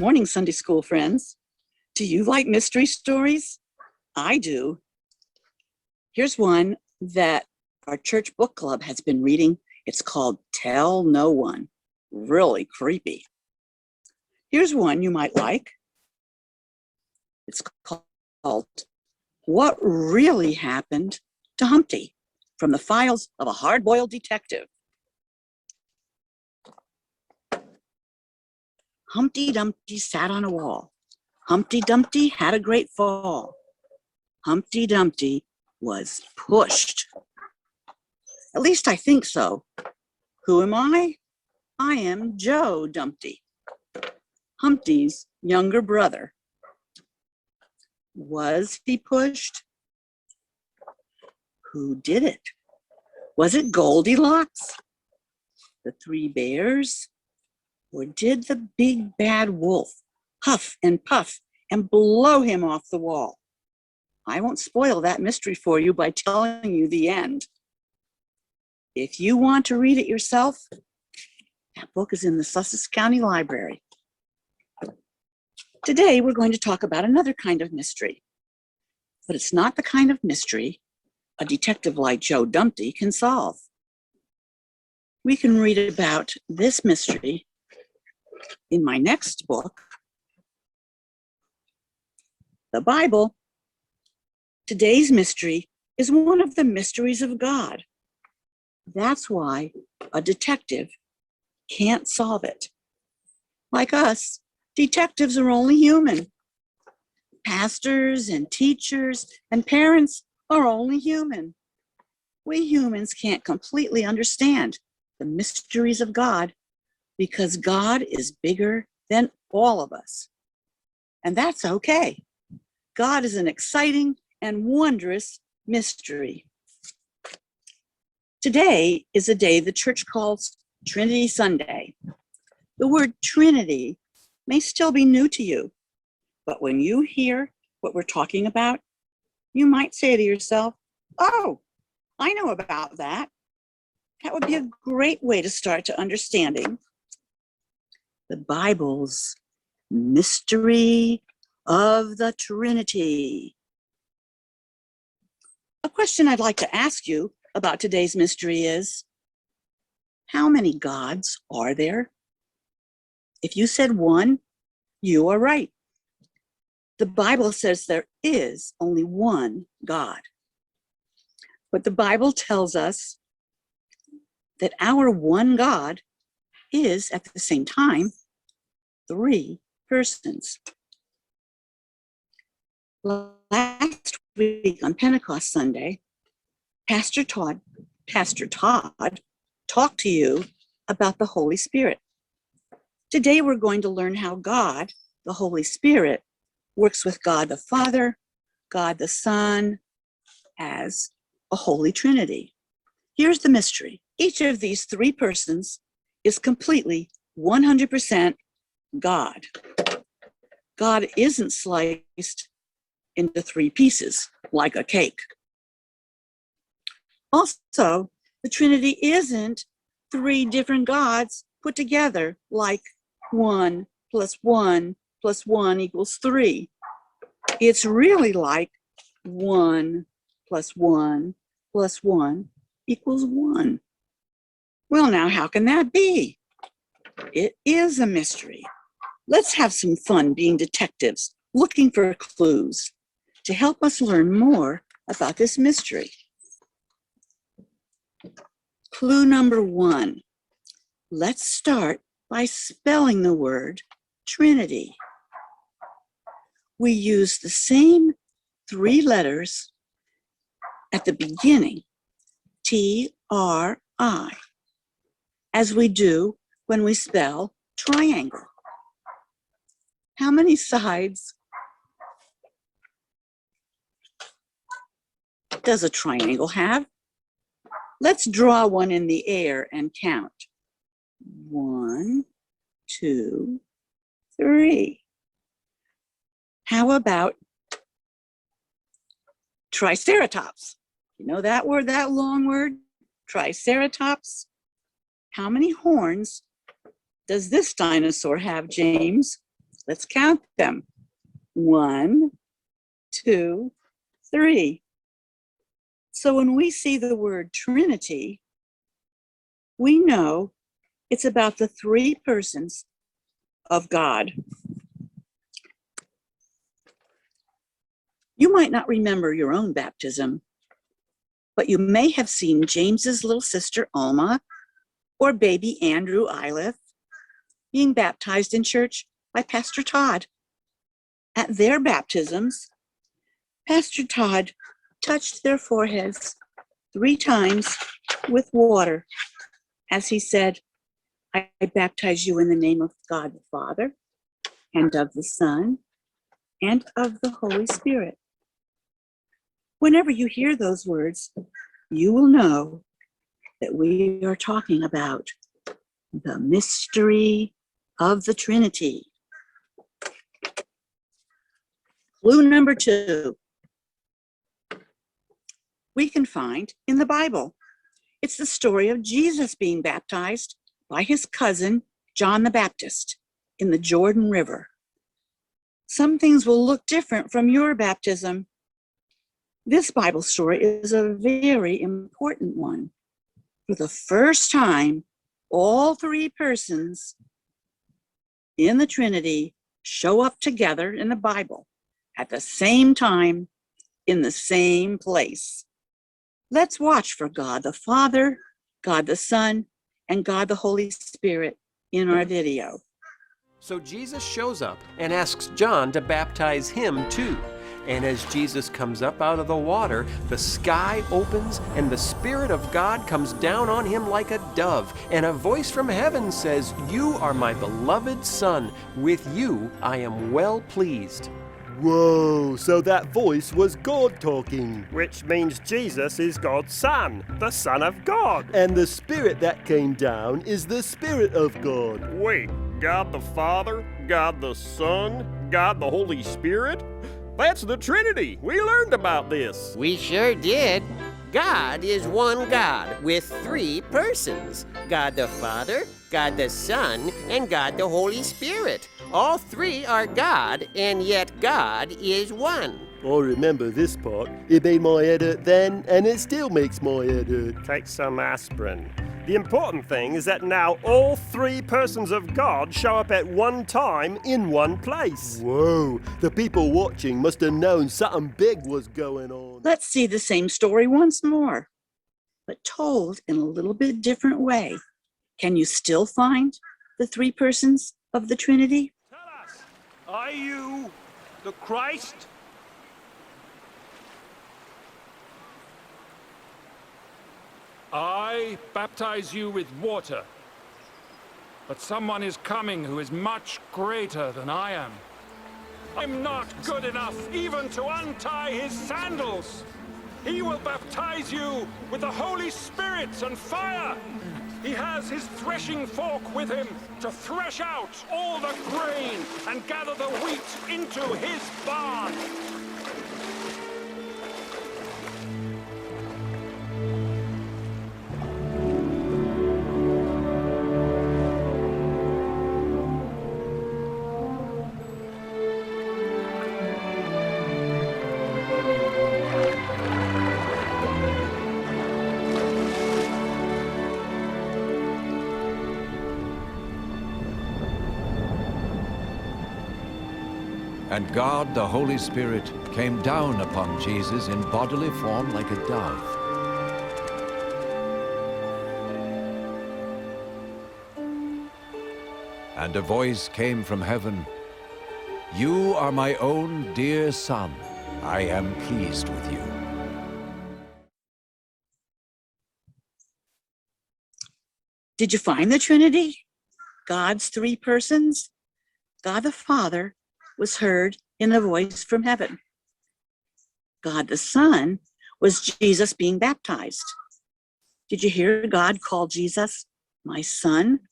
morning, Sunday school friends. Do you like mystery stories? I do. Here's one that our church book club has been reading. It's called Tell No One. Really creepy. Here's one you might like. It's called What Really Happened to Humpty? From the Files of a Hard-Boiled Detective. Humpty Dumpty sat on a wall. Humpty Dumpty had a great fall. Humpty Dumpty was pushed. At least I think so. Who am I? I am Joe Dumpty, Humpty's younger brother. Was he pushed? Who did it? Was it Goldilocks, the three bears, or did the big bad wolf huff and puff and blow him off the wall? I won't spoil that mystery for you by telling you the end. If you want to read it yourself, that book is in the Sussex County Library. Today, we're going to talk about another kind of mystery, but it's not the kind of mystery a detective like Joe Dumpty can solve. We can read about this mystery in my next book, the Bible. Today's mystery is one of the mysteries of God. That's why a detective can't solve it. Like us, detectives are only human. Pastors and teachers and parents are only human. We humans can't completely understand the mysteries of God because God is bigger than all of us. And that's okay. God is an exciting and wondrous mystery. Today is a day the church calls Trinity Sunday. The word Trinity may still be new to you, but when you hear what we're talking about, you might say to yourself, "Oh, I know about that." That would be a great way to start to understanding the Bible's mystery of the Trinity. A question I'd like to ask you about today's mystery is, how many gods are there? If you said one, you are right. The Bible says there is only one God. But the Bible tells us that our one God is, at the same time, three persons. Last week on Pentecost Sunday, Pastor Todd talked to you about the Holy Spirit. Today we're going to learn how God, the Holy Spirit, works with God the Father, God the Son, as a Holy Trinity. Here's the mystery. Each of these three persons is completely 100% God. God isn't sliced into three pieces like a cake. Also, the Trinity isn't three different gods put together like 1 + 1 + 1 = 3. It's really like 1 + 1 + 1 = 1. Well, now, how can that be? It is a mystery. Let's have some fun being detectives, looking for clues to help us learn more about this mystery. Clue number 1. Let's start by spelling the word Trinity. We use the same three letters at the beginning, T-R-I, as we do when we spell triangle. How many sides does a triangle have? Let's draw one in the air and count. 1, 2, 3. How about triceratops? You know that word, that long word? Triceratops. How many horns does this dinosaur have, James? Let's count them. 1, 2, 3. So when we see the word Trinity, we know it's about the three persons of God. You might not remember your own baptism, but you may have seen James's little sister Alma or baby Andrew Iliff being baptized in church by Pastor Todd. At their baptisms, Pastor Todd touched their foreheads 3 times with water as he said, I baptize you in the name of God the Father, and of the Son, and of the Holy Spirit. Whenever you hear those words, you will know that we are talking about the mystery of the Trinity. Clue number 2, we can find in the Bible. It's the story of Jesus being baptized by his cousin, John the Baptist, in the Jordan River. Some things will look different from your baptism. This Bible story is a very important one. For the first time, all 3 persons in the Trinity show up together in the Bible at the same time, in the same place. Let's watch for God the Father, God the Son, and God the Holy Spirit in our video. So Jesus shows up and asks John to baptize him too. And as Jesus comes up out of the water, the sky opens and the Spirit of God comes down on him like a dove. And a voice from heaven says, "You are my beloved Son. With you I am well pleased." Whoa, so that voice was God talking. Which means Jesus is God's Son, the Son of God. And the Spirit that came down is the Spirit of God. Wait, God the Father, God the Son, God the Holy Spirit? That's the Trinity. We learned about this. We sure did. God is one God with 3 persons. God the Father, God the Son, and God the Holy Spirit. All 3 are God, and yet God is one. I remember this part. It made my head hurt then, and it still makes my head hurt. Take some aspirin. The important thing is that now all 3 persons of God show up at one time in one place. Whoa, the people watching must have known something big was going on. Let's see the same story once more, but told in a little bit different way. Can you still find the 3 persons of the Trinity? Tell us, are you the Christ? I baptize you with water, but someone is coming who is much greater than I am. I'm not good enough even to untie his sandals. He will baptize you with the Holy Spirit and fire. He has his threshing fork with him to thresh out all the grain and gather the wheat into his barn. And God, the Holy Spirit, came down upon Jesus in bodily form like a dove. And a voice came from heaven, "You are my own dear Son. I am pleased with you." Did you find the Trinity? God's 3 persons? God the Father was heard in a voice from heaven. God the Son was Jesus being baptized. Did you hear God call Jesus my Son?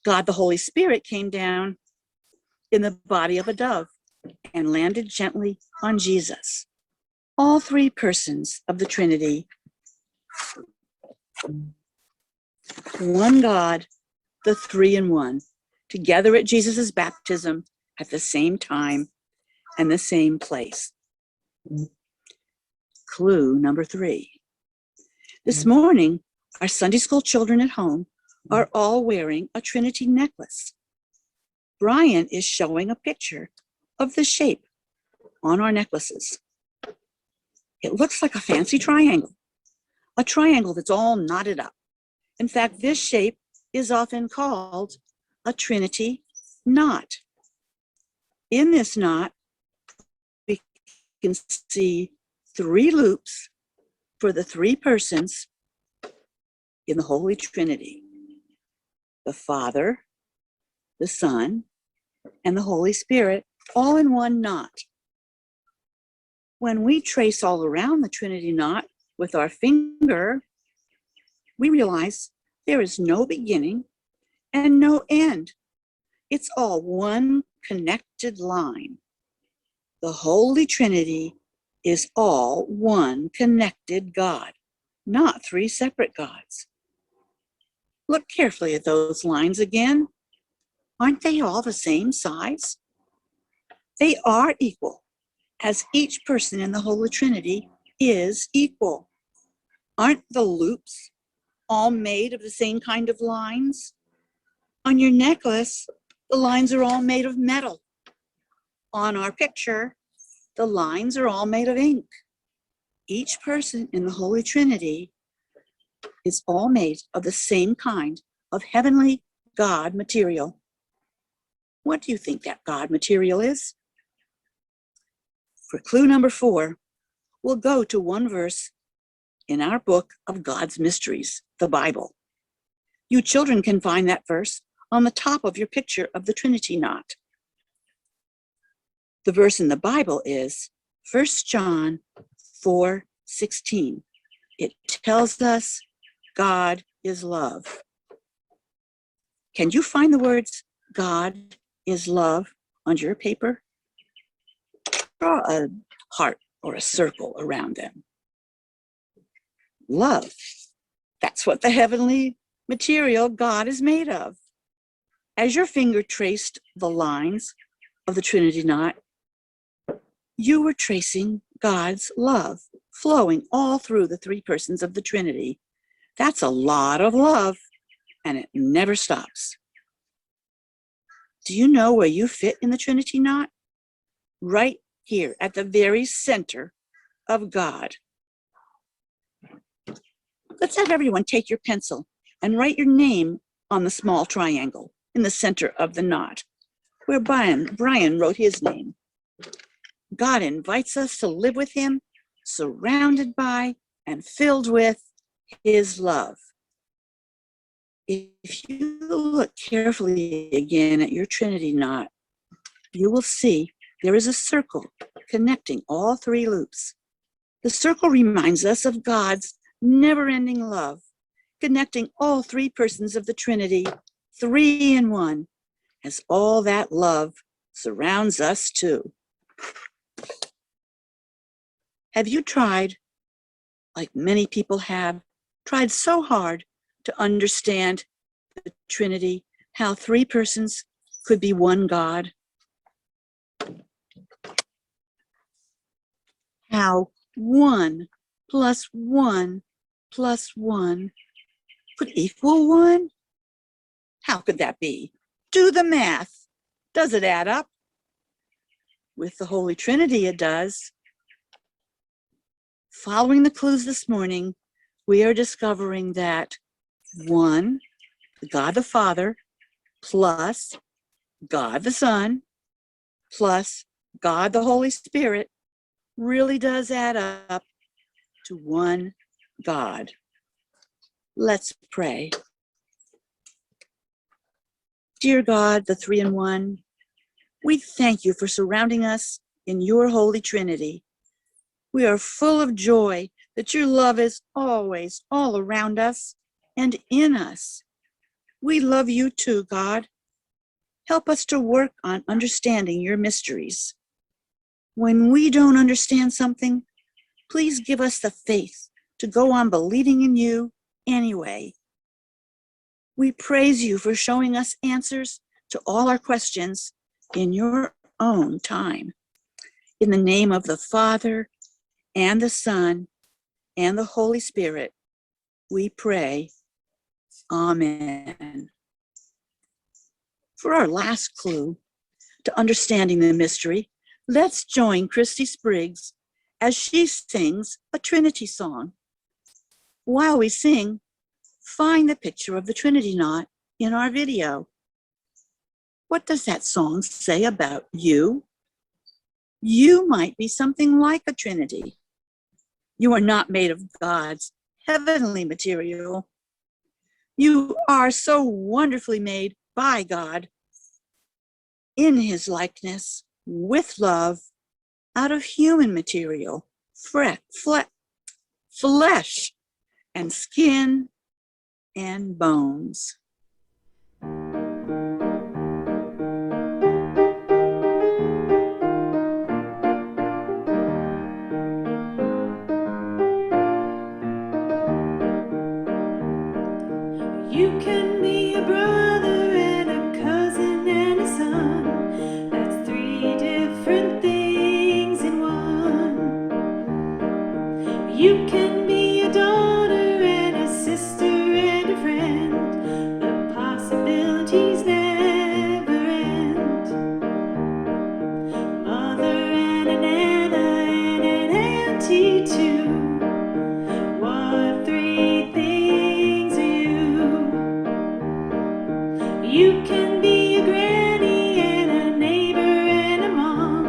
God the Holy Spirit came down in the body of a dove and landed gently on Jesus. All 3 persons of the Trinity. One God, the 3 in 1. together at Jesus' baptism at the same time and the same place. Clue number 3. This morning, our Sunday school children at home are all wearing a Trinity necklace. Brian is showing a picture of the shape on our necklaces. It looks like a fancy triangle, a triangle that's all knotted up. In fact, this shape is often called a Trinity knot. In this knot, we can see 3 loops for the 3 persons in the Holy Trinity: the Father, the Son, and the Holy Spirit, all in one knot. When we trace all around the Trinity knot with our finger, we realize there is no beginning and no end. It's all one connected line. The Holy Trinity is all one connected God, not 3 separate gods. Look carefully at those lines again. Aren't they all the same size? They are equal, as each person in the Holy Trinity is equal. Aren't the loops all made of the same kind of lines? On your necklace, the lines are all made of metal. On our picture, the lines are all made of ink. Each person in the Holy Trinity is all made of the same kind of heavenly God material. What do you think that God material is? For clue number 4, we'll go to one verse in our book of God's mysteries, the Bible. You children can find that verse on the top of your picture of the Trinity knot. The verse in the Bible is 1 John 4:16. It tells us God is love. Can you find the words God is love on your paper? Draw a heart or a circle around them. Love. That's what the heavenly material God is made of. As your finger traced the lines of the Trinity knot, you were tracing God's love flowing all through the 3 persons of the Trinity. That's a lot of love, and it never stops. Do you know where you fit in the Trinity knot? Right here at the very center of God. Let's have everyone take your pencil and write your name on the small triangle in the center of the knot, where Brian wrote his name. God invites us to live with him, surrounded by and filled with his love. If you look carefully again at your Trinity knot, you will see there is a circle connecting all 3 loops. The circle reminds us of God's never-ending love, connecting all 3 persons of the Trinity, 3 in 1, as all that love surrounds us too. Have you tried, like many people have, tried so hard to understand the Trinity, how 3 persons could be one God? How 1 plus 1 plus 1 could equal 1? How could that be? Do the math. Does it add up? With the Holy Trinity, it does. Following the clues this morning, we are discovering that 1, God the Father, plus God the Son, plus God the Holy Spirit really does add up to one God. Let's pray. Dear God, the 3 in 1, we thank you for surrounding us in your Holy Trinity. We are full of joy that your love is always all around us and in us. We love you too, God. Help us to work on understanding your mysteries. When we don't understand something, please give us the faith to go on believing in you anyway. We praise you for showing us answers to all our questions in your own time. In the name of the Father, and the Son, and the Holy Spirit, we pray. Amen. For our last clue to understanding the mystery, let's join Christy Spriggs as she sings a Trinity song. While we sing, find the picture of the Trinity Knot in our video. What does that song say about you? You might be something like a Trinity. You are not made of God's heavenly material. You are so wonderfully made by God in his likeness, with love, out of human material, flesh and skin and bones. You can be a brother and a cousin and a son. That's three different things in one. You can be a daughter and a sister and a friend. The possibilities never end. Mother and an Anna and an auntie too. What three things are you? You can be a granny and a neighbor and a mom.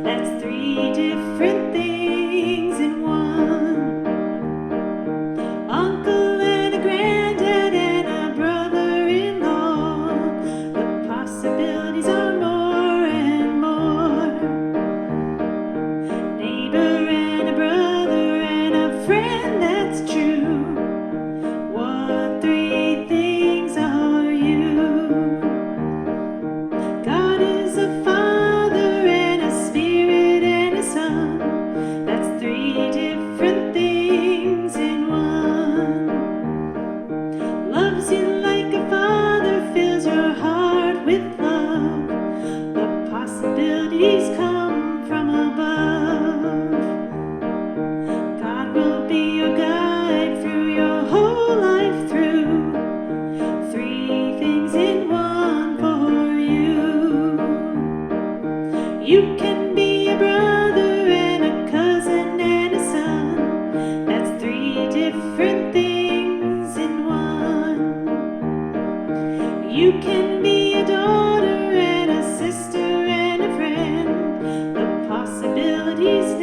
That's three different things in one. Uncle and a granddad and a brother-in-law. The possibilities are more and more. Neighbor and a brother and a friend, that's true. What three things are you? God is a Father and a Spirit and a Son. That's three different things in one. Loves you like a father, fills your heart with love. The possibilities come from above. God will be your guide through your whole life through. Three things in one for you. You can be a brother and a cousin and a son. That's three different things in one. You can be a daughter and a sister and a friend. The possibilities